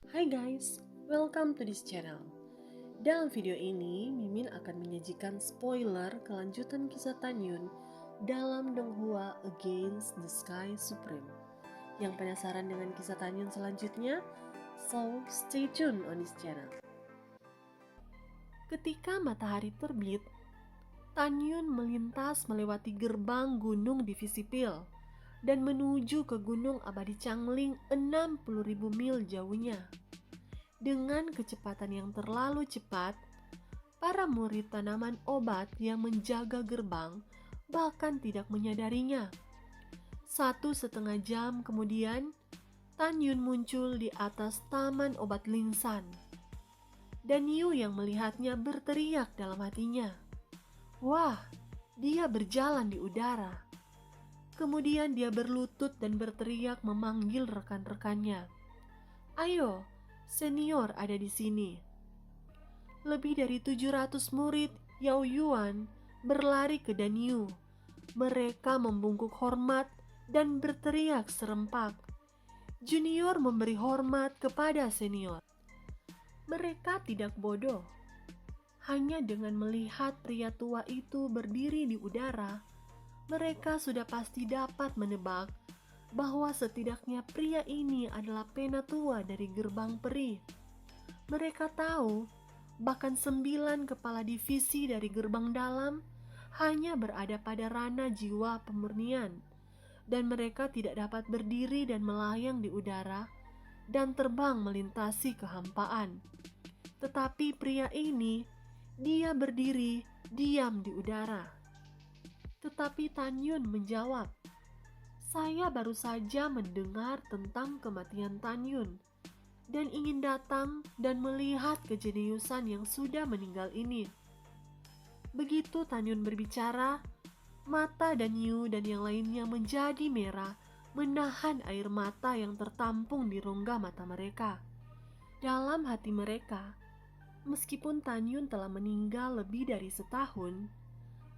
Hai guys, welcome to this channel. Dalam video ini, Mimin akan menyajikan spoiler kelanjutan kisah Tanyun dalam Donghua Against the Sky Supreme. Yang penasaran dengan kisah Tanyun selanjutnya? So, stay tuned on this channel. Ketika matahari terbit, Tanyun melintas melewati gerbang Gunung Divisipil dan menuju ke Gunung Abadi Changling 60.000 mil jauhnya. Dengan kecepatan yang terlalu cepat, para murid tanaman obat yang menjaga gerbang bahkan tidak menyadarinya. 1,5 jam kemudian, Tanyun muncul di atas taman obat Lingsan. Dan Yu yang melihatnya berteriak dalam hatinya, "Wah, dia berjalan di udara." Kemudian dia berlutut dan berteriak memanggil rekan-rekannya, "Ayo, senior ada di sini." Lebih dari 700 murid Yao Yuan berlari ke Dan Yu. Mereka membungkuk hormat dan berteriak serempak. Junior memberi hormat kepada senior. Mereka tidak bodoh. Hanya dengan melihat pria tua itu berdiri di udara, mereka sudah pasti dapat menebak bahwa setidaknya pria ini adalah penatua dari gerbang peri. Mereka tahu bahkan 9 kepala divisi dari gerbang dalam hanya berada pada ranah jiwa pemurnian, dan mereka tidak dapat berdiri dan melayang di udara dan terbang melintasi kehampaan. Tetapi pria ini, dia berdiri diam di udara. Tetapi Tanyun menjawab, "Saya baru saja mendengar tentang kematian Tanyun dan ingin datang dan melihat kejeniusan yang sudah meninggal ini." Begitu Tanyun berbicara, mata Dan Yu dan yang lainnya menjadi merah, menahan air mata yang tertampung di rongga mata mereka. Dalam hati mereka, meskipun Tanyun telah meninggal lebih dari setahun,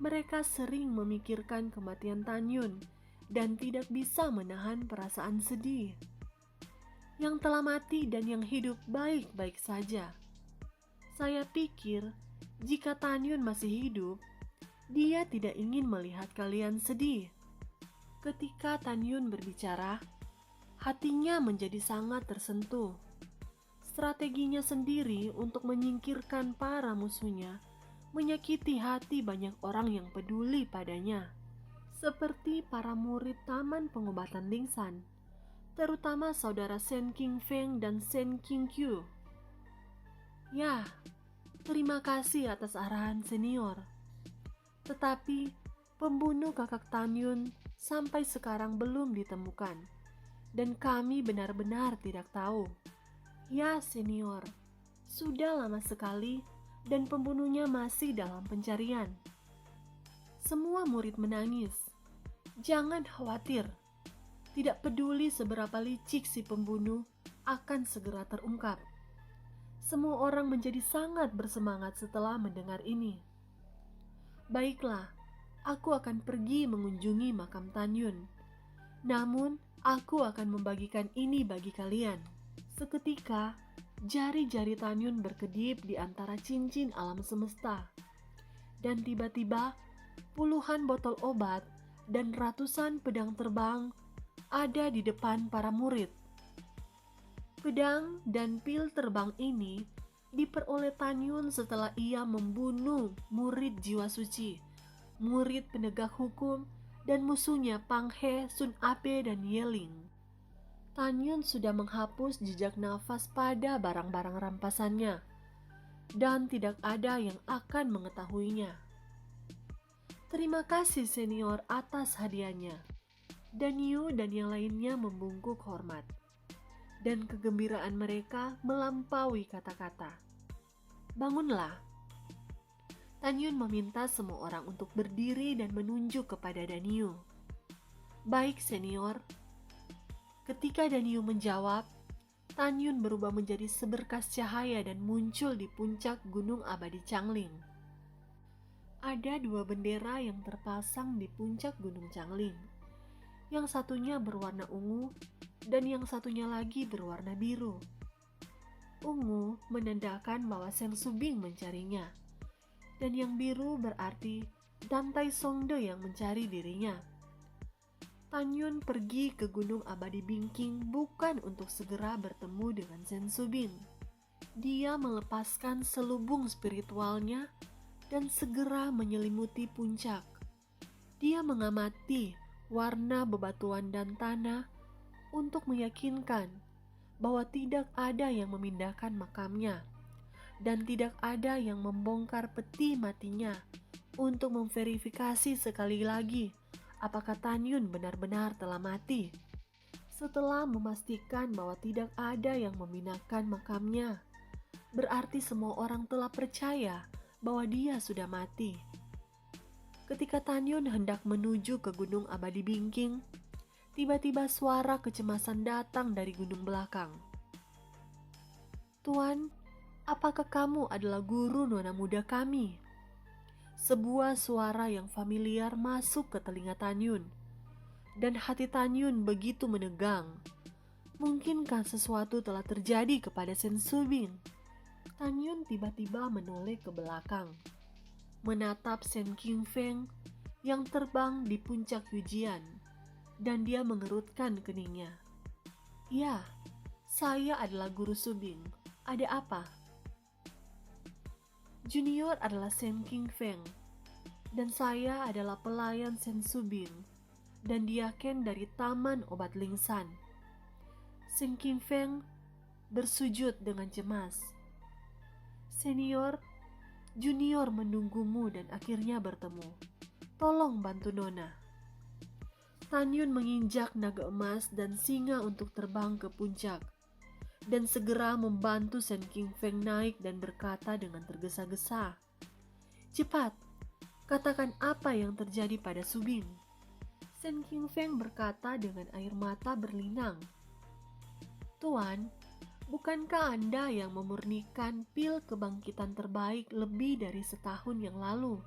mereka sering memikirkan kematian Tanyun dan tidak bisa menahan perasaan sedih. Yang telah mati dan yang hidup baik-baik saja. Saya pikir jika Tanyun masih hidup, dia tidak ingin melihat kalian sedih. Ketika Tanyun berbicara, hatinya menjadi sangat tersentuh. Strateginya sendiri untuk menyingkirkan para musuhnya menyakiti hati banyak orang yang peduli padanya, seperti para murid Taman Pengobatan Lingsan, terutama saudara Sen King Feng dan Sen King Qiu. Ya, terima kasih atas arahan senior. Tetapi pembunuh kakak Tanyun sampai sekarang belum ditemukan, dan kami benar-benar tidak tahu. Ya senior, sudah lama sekali dan pembunuhnya masih dalam pencarian. Semua murid menangis. Jangan khawatir. Tidak peduli seberapa licik si pembunuh akan segera terungkap. Semua orang menjadi sangat bersemangat setelah mendengar ini. Baiklah, aku akan pergi mengunjungi makam Tanyun. Namun, aku akan membagikan ini bagi kalian. Seketika, jari-jari Tanyun berkedip di antara cincin alam semesta. Dan tiba-tiba, puluhan botol obat dan ratusan pedang terbang ada di depan para murid. Pedang dan pil terbang ini diperoleh Tanyun setelah ia membunuh murid jiwa suci, murid penegak hukum, dan musuhnya Pang He, Sun Ape, dan Yeling. Tanyun sudah menghapus jejak nafas pada barang-barang rampasannya, dan tidak ada yang akan mengetahuinya. Terima kasih senior atas hadiahnya. Dan Yu dan yang lainnya membungkuk hormat, dan kegembiraan mereka melampaui kata-kata. Bangunlah. Tanyun meminta semua orang untuk berdiri dan menunjuk kepada Dan Yu. Baik senior. Ketika Dan Yu menjawab, Tanyun berubah menjadi seberkas cahaya dan muncul di puncak Gunung Abadi Changling. Ada 2 bendera yang terpasang di puncak Gunung Changling. Yang satunya berwarna ungu dan yang satunya lagi berwarna biru. Ungu menandakan bahwa Seng Subing mencarinya, dan yang biru berarti Dan Tai Songde yang mencari dirinya. Tan Yun pergi ke Gunung Abadi Bingking bukan untuk segera bertemu dengan Seng Subing. Dia melepaskan selubung spiritualnya dan segera menyelimuti puncak. Dia mengamati warna bebatuan dan tanah untuk meyakinkan bahwa tidak ada yang memindahkan makamnya dan tidak ada yang membongkar peti matinya untuk memverifikasi sekali lagi apakah Tan Yun benar-benar telah mati. Setelah memastikan bahwa tidak ada yang memindahkan makamnya, berarti semua orang telah percaya bahwa dia sudah mati. Ketika Tan Yun hendak menuju ke Gunung Abadi Bingking, tiba-tiba suara kecemasan datang dari gunung belakang. "Tuan, apakah kamu adalah guru nona muda kami?" Sebuah suara yang familiar masuk ke telinga Tan Yun, dan hati Tan Yun begitu menegang. Mungkinkah sesuatu telah terjadi kepada Seng Subing? Tan Yun tiba-tiba menoleh ke belakang, menatap Seng King Feng yang terbang di puncak Yujian, dan dia mengerutkan keningnya. "Ya, saya adalah guru Subing. Ada apa?" "Junior adalah Seng King Feng, dan saya adalah pelayan Seng Subing, dan dia Ken dari Taman Obat Lingsan." Seng King Feng bersujud dengan cemas. "Senior, Junior menunggumu dan akhirnya bertemu. Tolong bantu Nona." Tan Yun menginjak naga emas dan singa untuk terbang ke puncak, dan segera membantu Seng King Feng naik dan berkata dengan tergesa-gesa, "Cepat, katakan apa yang terjadi pada Subing." Seng King Feng berkata dengan air mata berlinang, "Tuan, bukankah Anda yang memurnikan pil kebangkitan terbaik lebih dari setahun yang lalu?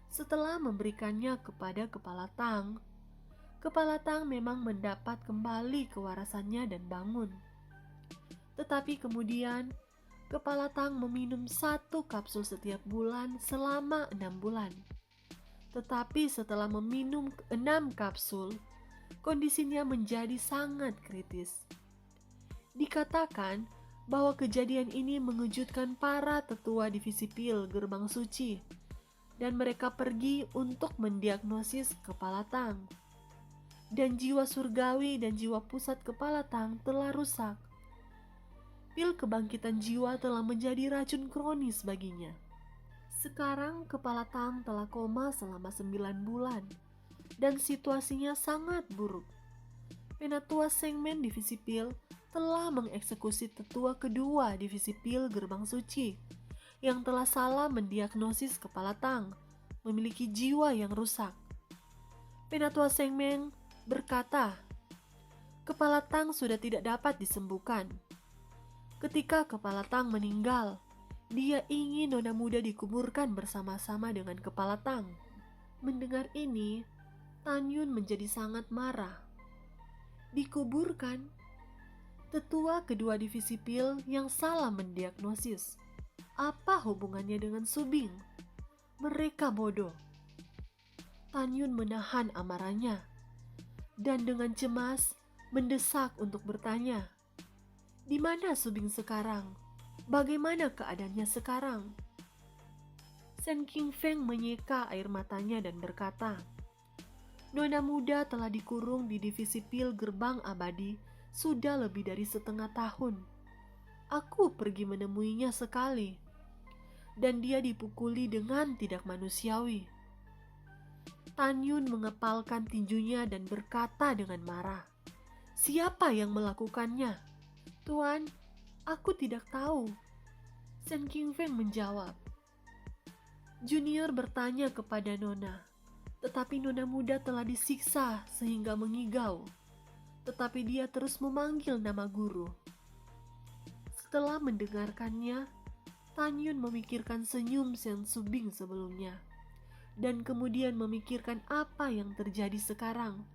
Setelah memberikannya kepada Kepala Tang, Kepala Tang memang mendapat kembali kewarasannya dan bangun. Tetapi kemudian, Kepala Tang meminum 1 kapsul setiap bulan selama 6 bulan. Tetapi setelah meminum 6 kapsul, kondisinya menjadi sangat kritis. Dikatakan bahwa kejadian ini mengejutkan para tetua divisi pil Gerbang Suci, dan mereka pergi untuk mendiagnosis Kepala Tang. Dan jiwa surgawi dan jiwa pusat Kepala Tang telah rusak. Pil kebangkitan jiwa telah menjadi racun kronis baginya. Sekarang Kepala Tang telah koma selama 9 bulan, dan situasinya sangat buruk. Penatua Sengmen Divisi Pil telah mengeksekusi tetua kedua Divisi Pil Gerbang Suci yang telah salah mendiagnosis Kepala Tang memiliki jiwa yang rusak. Penatua Sengmen berkata, Kepala Tang sudah tidak dapat disembuhkan. Ketika Kepala Tang meninggal, dia ingin nona muda dikuburkan bersama-sama dengan Kepala Tang. Mendengar ini, Tan Yun menjadi sangat marah. Dikuburkan? Tetua kedua divisi pil yang salah mendiagnosis. Apa hubungannya dengan Subing? Mereka bodoh. Tan Yun menahan amarahnya dan dengan cemas mendesak untuk bertanya, "Di mana Subing sekarang? Bagaimana keadaannya sekarang?" Seng King Feng menyeka air matanya dan berkata, "Nona muda telah dikurung di divisi pil Gerbang Abadi sudah lebih dari setengah tahun. Aku pergi menemuinya sekali, dan dia dipukuli dengan tidak manusiawi." Tan Yun mengepalkan tinjunya dan berkata dengan marah, "Siapa yang melakukannya?" "Tuan, aku tidak tahu." Seng King Feng menjawab. Junior bertanya kepada Nona, tetapi Nona muda telah disiksa sehingga mengigau. Tetapi dia terus memanggil nama guru. Setelah mendengarkannya, Tan Yun memikirkan senyum Seng Subing sebelumnya, dan kemudian memikirkan apa yang terjadi sekarang.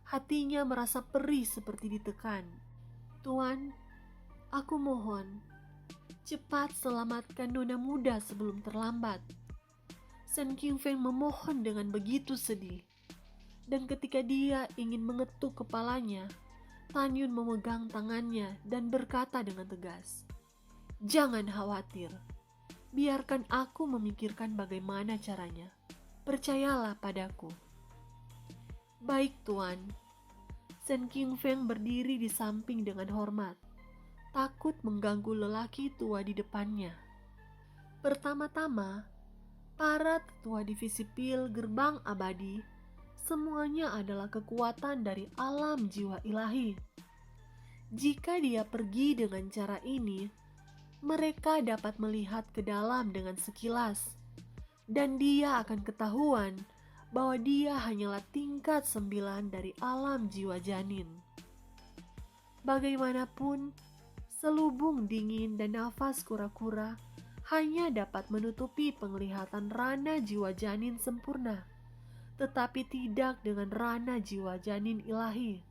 Hatinya merasa perih seperti ditekan. "Tuan, Aku mohon, cepat selamatkan Nona muda sebelum terlambat. Sen Qingfeng memohon dengan begitu sedih. Dan ketika dia ingin mengetuk kepalanya, Tan Yun memegang tangannya dan berkata dengan tegas, "Jangan khawatir, biarkan aku memikirkan bagaimana caranya. Percayalah padaku." "Baik, Tuan." Sen Qingfeng berdiri di samping dengan hormat, takut mengganggu lelaki tua di depannya. Pertama-tama, para tetua divisi pil gerbang abadi semuanya adalah kekuatan dari alam jiwa ilahi. Jika dia pergi dengan cara ini, mereka dapat melihat ke dalam dengan sekilas, dan dia akan ketahuan bahwa dia hanyalah tingkat 9 dari alam jiwa janin. Bagaimanapun, selubung dingin dan nafas kura-kura hanya dapat menutupi penglihatan rana jiwa janin sempurna, tetapi tidak dengan rana jiwa janin ilahi.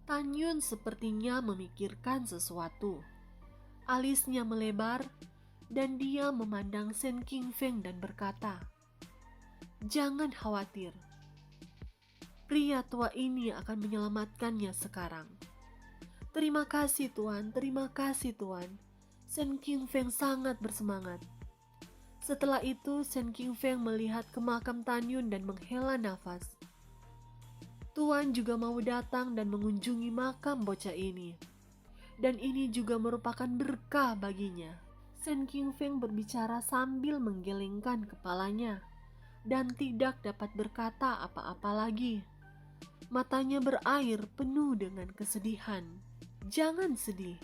Tan Yun sepertinya memikirkan sesuatu. Alisnya melebar dan dia memandang Sen Qingfeng dan berkata, "Jangan khawatir. Pria tua ini akan menyelamatkannya sekarang." "Terima kasih Tuan, terima kasih Tuan." Sen Qingfeng sangat bersemangat. Setelah itu, Sen Qingfeng melihat ke makam Tan Yun dan menghela nafas. Tuan juga mau datang dan mengunjungi makam bocah ini. Dan ini juga merupakan berkah baginya. Sen Qingfeng berbicara sambil menggelengkan kepalanya dan tidak dapat berkata apa-apa lagi. Matanya berair penuh dengan kesedihan. "Jangan sedih.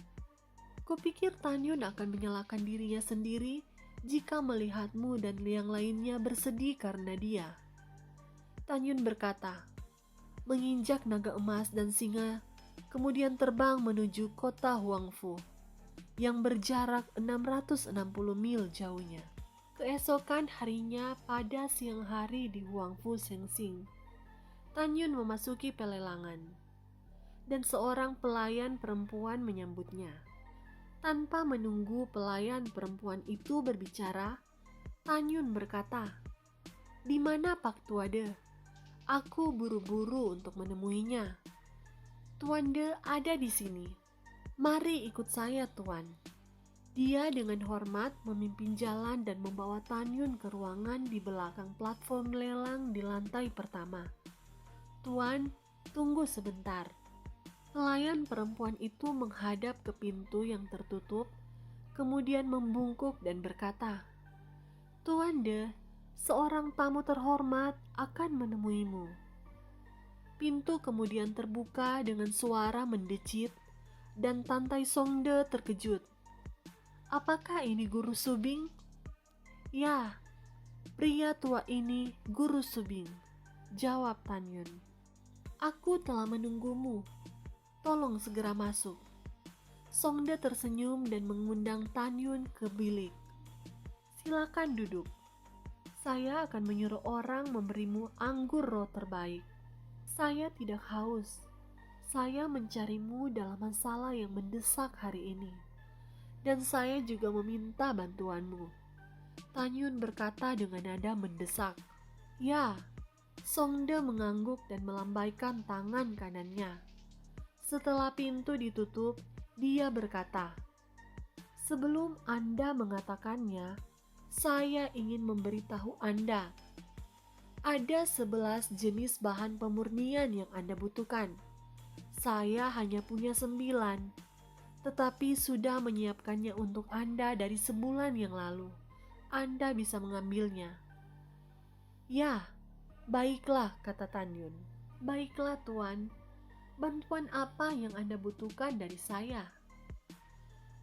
Kupikir Tan Yun akan menyalahkan dirinya sendiri jika melihatmu dan yang lainnya bersedih karena dia." Tan Yun berkata, menginjak naga emas dan singa, kemudian terbang menuju kota Huangfu yang berjarak 660 mil jauhnya. Keesokan harinya pada siang hari di Huangfu Sengxing, Tan Yun memasuki pelelangan dan seorang pelayan perempuan menyambutnya. Tanpa menunggu pelayan perempuan itu berbicara, Tan Yun berkata, "Di mana Pak Tuade? Aku buru-buru untuk menemuinya." "Tuan De ada di sini. Mari ikut saya, Tuan." Dia dengan hormat memimpin jalan dan membawa Tan Yun ke ruangan di belakang platform lelang di lantai pertama. "Tuan, tunggu sebentar." Pelayan perempuan itu menghadap ke pintu yang tertutup, kemudian membungkuk dan berkata, "Tuan De, seorang tamu terhormat akan menemuimu." Pintu kemudian terbuka dengan suara mendecit dan Tantai Songde terkejut. "Apakah ini Guru Subing?" "Ya, pria tua ini Guru Subing," jawab Tan Yun. "Aku telah menunggumu. Tolong segera masuk." Songde tersenyum dan mengundang Tan Yun ke bilik. "Silakan duduk. Saya akan menyuruh orang memberimu anggur roh terbaik. Saya tidak haus. Saya mencarimu dalam masalah yang mendesak hari ini. Dan saya juga meminta bantuanmu." Tan Yun berkata dengan nada mendesak. "Ya." Songde mengangguk dan melambaikan tangan kanannya. Setelah pintu ditutup, dia berkata, "Sebelum Anda mengatakannya, saya ingin memberitahu Anda. Ada 11 jenis bahan pemurnian yang Anda butuhkan. Saya hanya punya 9, tetapi sudah menyiapkannya untuk Anda dari sebulan yang lalu. Anda bisa mengambilnya." "Ya, baiklah," kata Tan Yun. "Baiklah, Tuan. Bantuan apa yang Anda butuhkan dari saya?"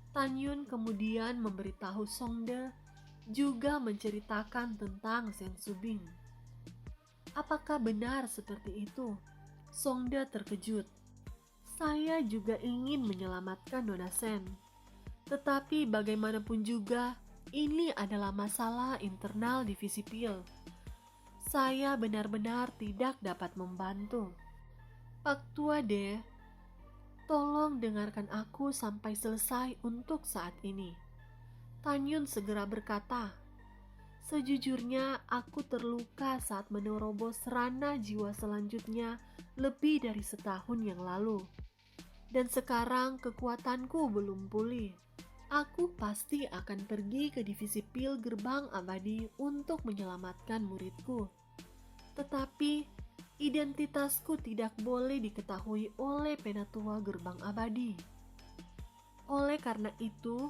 Tan Yun kemudian memberitahu Songde juga menceritakan tentang Sen Subing. "Apakah benar seperti itu?" Songde terkejut. "Saya juga ingin menyelamatkan Nona Sen. Tetapi bagaimanapun juga, ini adalah masalah internal divisi pil. Saya benar-benar tidak dapat membantu." "Pak Tuade, Tolong dengarkan aku sampai selesai untuk saat ini. Tanyun segera berkata, sejujurnya aku terluka saat menerobos ranah jiwa selanjutnya lebih dari setahun yang lalu. Dan sekarang kekuatanku belum pulih. Aku pasti akan pergi ke divisi pil gerbang abadi untuk menyelamatkan muridku. Tetapi identitasku tidak boleh diketahui oleh penatua gerbang abadi. Oleh karena itu,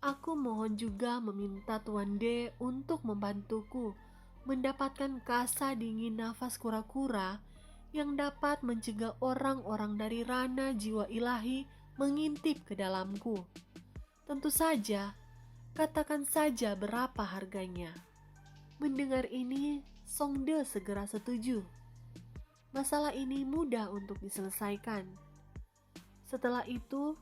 aku mohon juga meminta Tuan D untuk membantuku mendapatkan kasa dingin nafas kura-kura yang dapat mencegah orang-orang dari ranah jiwa ilahi mengintip ke dalamku. Tentu saja, katakan saja berapa harganya. Mendengar ini, Songde segera setuju. Masalah ini mudah untuk diselesaikan. Setelah itu,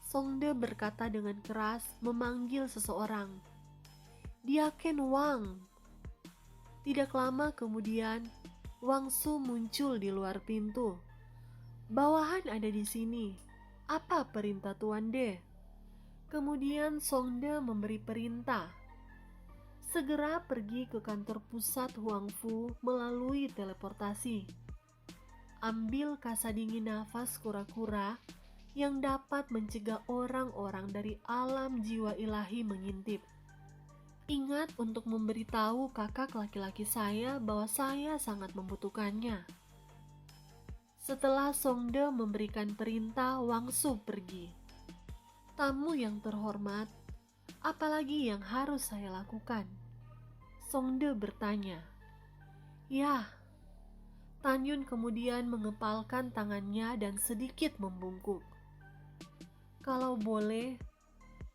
Songde berkata dengan keras memanggil seseorang. Diaken Wang. Tidak lama kemudian, Wang Su muncul di luar pintu. Bawahan ada di sini. Apa perintah Tuan De? Kemudian Songde memberi perintah. Segera pergi ke kantor pusat Huang Fu melalui teleportasi. Ambil kasa dingin nafas kura-kura yang dapat mencegah orang-orang dari alam jiwa ilahi mengintip. Ingat untuk memberitahu kakak laki-laki saya bahwa saya sangat membutuhkannya. Setelah Songde memberikan perintah, Wang Su pergi. Tamu yang terhormat, apalagi yang harus saya lakukan? Songde bertanya. Ya, Tanyun kemudian mengepalkan tangannya dan sedikit membungkuk. Kalau boleh,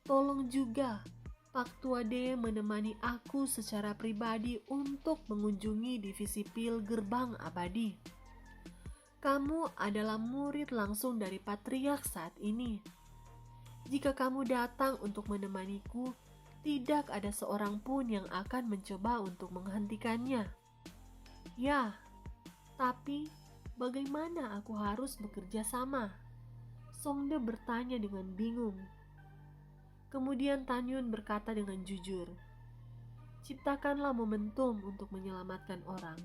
tolong juga Pak Tua D menemani aku secara pribadi untuk mengunjungi divisi pil gerbang abadi. Kamu adalah murid langsung dari Patriark saat ini. Jika kamu datang untuk menemaniku, tidak ada seorang pun yang akan mencoba untuk menghentikannya. Ya, tapi bagaimana aku harus bekerja sama? Songde bertanya dengan bingung. Kemudian Tanyun berkata dengan jujur, ciptakanlah momentum untuk menyelamatkan orang.